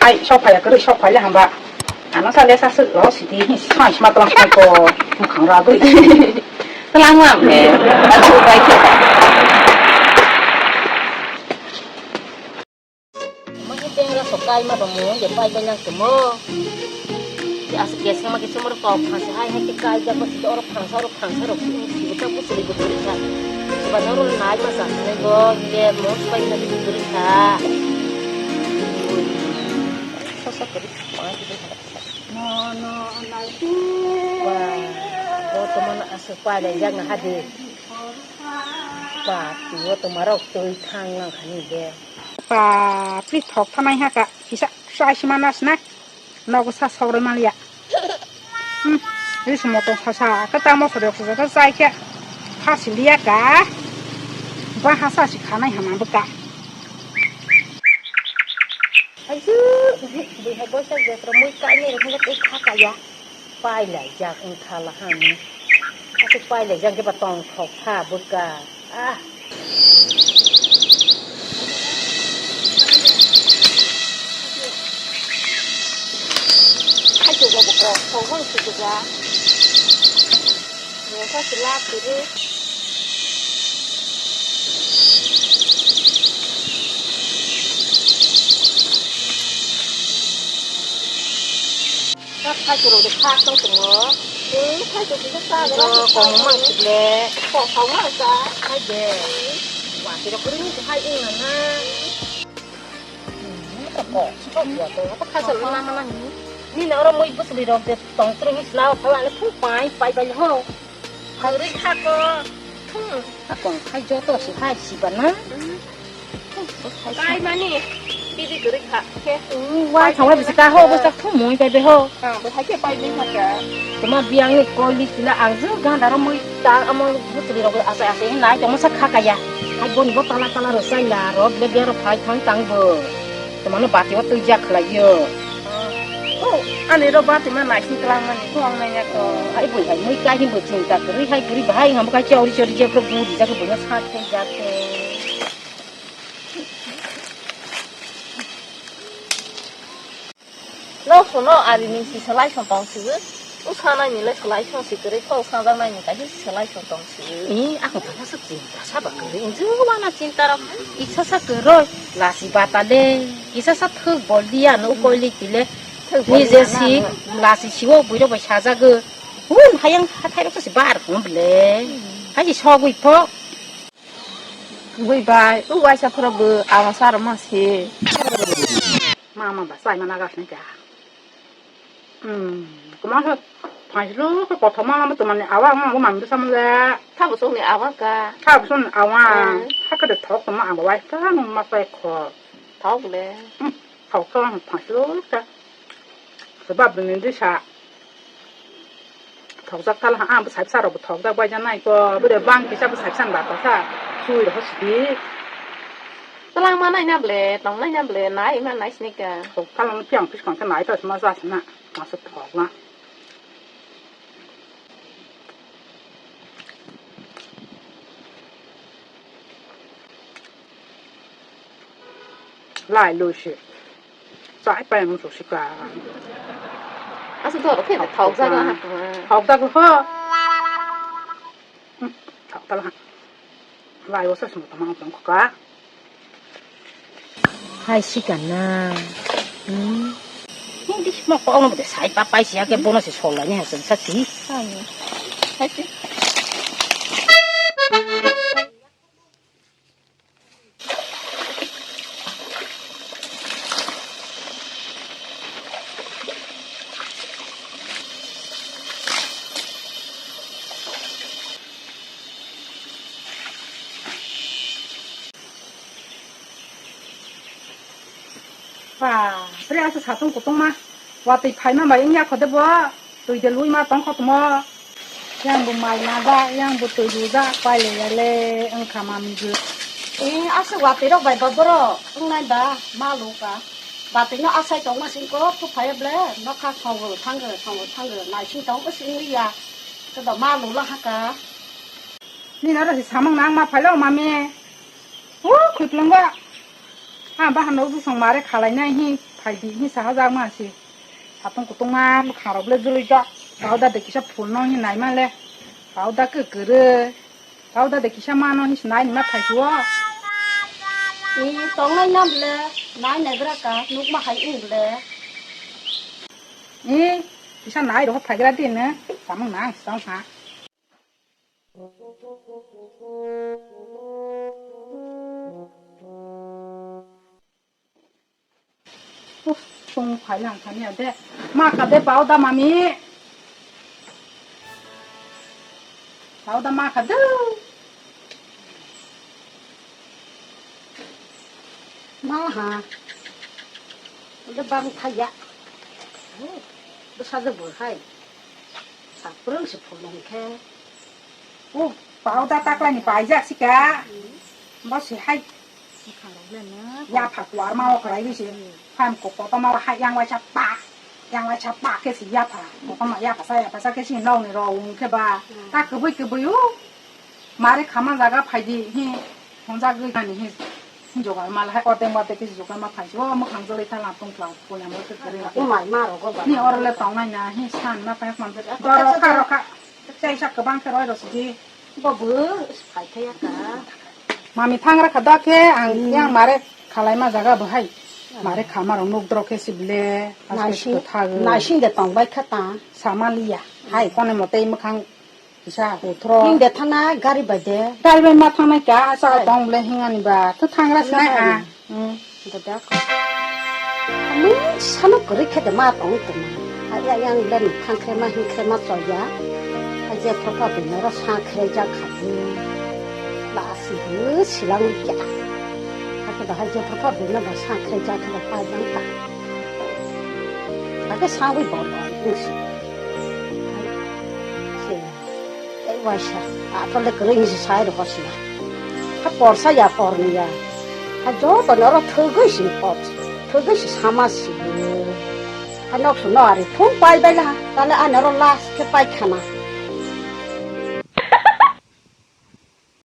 派小派呀，搁这小派的行吧。俺那啥来啥事，老是的，你上起码当那个不扛啥对。这浪漫没？那就该去吧。我们这边说该嘛，不么也拜拜那什么。asik biasa makin semua kau pangsa hai hai kita aja pasti orang pangsa sih kita pun sering bercerita sebenarnya orang naik masa nego dia mau supaya nanti bercerita sosok kerja mana kita no nanti wah oh teman supaya ada yang hadir wah tuh teman orang tuh thang lang kani deh pak prit thok thamai ha ka bisa sai simana snack nago sa sore malia ini semua tuh sa kita mau sudah kita sai ke kasih lihat ka bahasa sih karena hamam beka ayo di heboh saja terus kayaknya itu nggak ikut kaya pai lah jangan kalah hani asik pai lah jangan kita tong thok ha beka juga bukan pohon sih juga mereka silap dulu các khai chủ được khác trong semua khai chủ kita sa đó còn mang thịt lẹ còn sống là sao khai về quả thì nó cứ như thế hai in là ha nó còn chỉ có tôi nó khai sợi lăng lăngนี่นะเราไม่บุษบเราเด็ดตองตรงนี้เราเพราะว่าเราพุ่งไปห้องเขาเรียกข้าก็ทุ่งถ้าก่อนใครเจอตัวสิให้สิบันนะใกล้มานี่พี่ที่ก็เรียกค่ะแค่ว่าทำไมไปสิกาห้องไปสักทุ่งมวยไปห้องไปให้แกไปนี่ค่ะแกแต่มาเบียงนี่กอลิสละอ่างซึ่งการเราไม่ต่างเอามาบุษบเราอาศัยให้นายจะมาสักข้ากายให้บนว่าตาลรถไฟลารถเบียร์พายทั้งตังเบอร์แต่มันบาดเจ็บตัวยักษ์เลยเยอะอันนี้เราบ้านที่มันไหนที่กลางมันช่วงนี้เนี่ยก็ไอ้บุญไอ้ไม่ใกล้ที่บุญจริงแต่กรีให้กรีบ่ายหาไม่ใกล้เจ้าดิเจ้าพระบูดีจะก็บุญชาติเป็นจักรเราส่วนเราอาจจะมีสิ่งสลายช่องตองซื้ออุตส่าห์นั่นนี่เลยสลายช่องสิกรีเข้าสร้างนั่นนี่ก็ยิ่งสลายช่องตองซื้อaku pernah secinta sahabat kering juga mana cintaเราอีกสักกระไรลาสิบาตาเล่อีกสักทึกบอลเดียนุกอลิติเล่นี่เจสิลาสิชิวบุยเราไปชาจักวุ่นให้ยังให้ไทยเราก็สิบ้าหรือเปล่าให้จิชอบวิพากบุยบายอุบายสักครั้งเบอร์อาวันสารมาสิมาบ้าใส่มานากัสนี่จ้ะก็มาเถอะผ่านรู้ก็กอดทำมาตัวมันเนี่ยเอาว่ามันไม่ซ้ำเลยถ้าบุษเนี่ยเอาว่าก็ถ้าบุษเอาว่าถ้าก็เดือดท้องมาเอาไว้ถ้ามันมาใส่คอท้องเลยเขาก็ผ่านรู้จ้ะสบับเป็นที่ชาถอกจากท่าละห้าภาษาภาษาเราถอกจากใบยันไหนก็ไม่ได้บ้างที่จะภาษาภาษาแบบภาษาช่วยเขาสิตารางมาไหนนับเลยต้องไหนนับเลยไหนมาไหนสิกะถอกท่าละเพียงพิจารณาไหนแต่สมาศาสนามาสุดถอกนะไล่ลูชิจ่ายไปมันสุดสิกาอาสุดท้ายเราแค่ถอกจากก็หักถอกจากก็พอถอกตลาดไล่ว่าสักสมมติมันต้องขะให้สิกันนะนี่ดิมาก็เอามาเดี๋ยวใส่ปลาไปเสียแกโบนัสโชว์เลยเนี่ยสักทีให้สิว่าเรื่องสถานตรงกุตรงมาว่าติดไผ่มาไม่ยังเขาได้บ่ตัวจะลุยมาต้องเขาตัวมายังบุไม่มาได้ยังบุตัวดูได้ไปเลยอังคามามีจุดอาศัยว่าติดเราไปบ่บ่ตรงนั้นบ้ามาลูกอ่ะว่าติดเราอาศัยตรงมาสิงก็ทุกไผ่เบลนักข่าวทางทั้งนายชิงตรงก็สิงนี่ยาก็ต่อมาลูกละฮักกะนี่นะเราสิสามังนางมาไผ่แล้วมาเมย์โอ้ขุดลงว่าบ้านเราส่งมาได้ขายไหนฮีไผ่ phải đi như sao ra mà xí thà tung cổ tung mà khảo rồi lên rồi cho tao đã để cái phun nó như này mà lên tao đã cứ rồi tao đã để cái mà nó như này mà phải chúa tông này nằm lệ này ra cả lúc mà hay uống lệ cái này đó phải ra tiền nữa cảm ơn nàng sao hả không phải là thằng nhà đấy mà cả đấy bảo đam mami bảo đam mà cả đấy mà hả nó bằng thay ya nó sao được vừa hay sao bớt sự phù lòng khe bảo đã tắc lại bài giác xí cả nó sẽ hay yaผักหวานมาเอาอะไรดิสิพันกบต้องมาให้ยังไว้ชับปากยังไว้ชับปากแค่สิยาผ่าต้องมายาผ่าใส่แค่สิเล่าในรอวงแค่บ้าถ้าเกิดไปอยู่มาได้ขามันจากก็ไปดีที่ของจากก็การนี่ที่จกันมาให้ออเดอร์มาแต่ที่จกันมาไปชัวร์มาขังจะเลยทางหลังตรงกลางคนยังไม่เคยเรียนนี่ใหม่มากหรอกก็นี่ออเดอร์เลยต้องไงนะที่ฉันมาไปมันเป็นรอค่ะใจชักกระบังแค่ร้อยดอกสิบ่เบื่อไปแค่ยามามีทางรักษาแค่อังยังมาได้ขลายมาจากก็บ่ให้มาได้ขามาลงนกดอกแค่สิบเล่นายชิงเด็ดต้องไปขัดตาสามาลีอ่ะให้คนในหมดเต็มครั้งที่ชาหูทรอยิงเด็ดทางนั้นการิบเดการิบมาทางไหนจ้าสาวต้องเลยหิ้งอันนี้บ้าทุกทางรักษาเด็ดมึงฉันก็ริแค่จะมาตรงตัวมายังเล่นทางเคมาหิ้งเคมาสอยยาเจ้าพ่อเป็นนักสร้างเคยจะขัดลาสิสิลังจ้าถ้าก็ได้เจ้าพ่อเป็นนักสร้างเคยจะขัดไปยังตาถ้าก็สร้างไว้บ่อยนี่สิไอ้ว่าชาตอนเล็กเรื่องนี้ใช้หรือเปล่าสินะถ้าปอดใช้ยาปอดนี่ยาถ้าจ่อตอนนั้นเราเธอก็สิปอดเธอก็สิสามารถสิถ้านอกสุนทรทุ่งไปไปละตอนนั้นอันนั้นเราลาสแค่ไปขนาด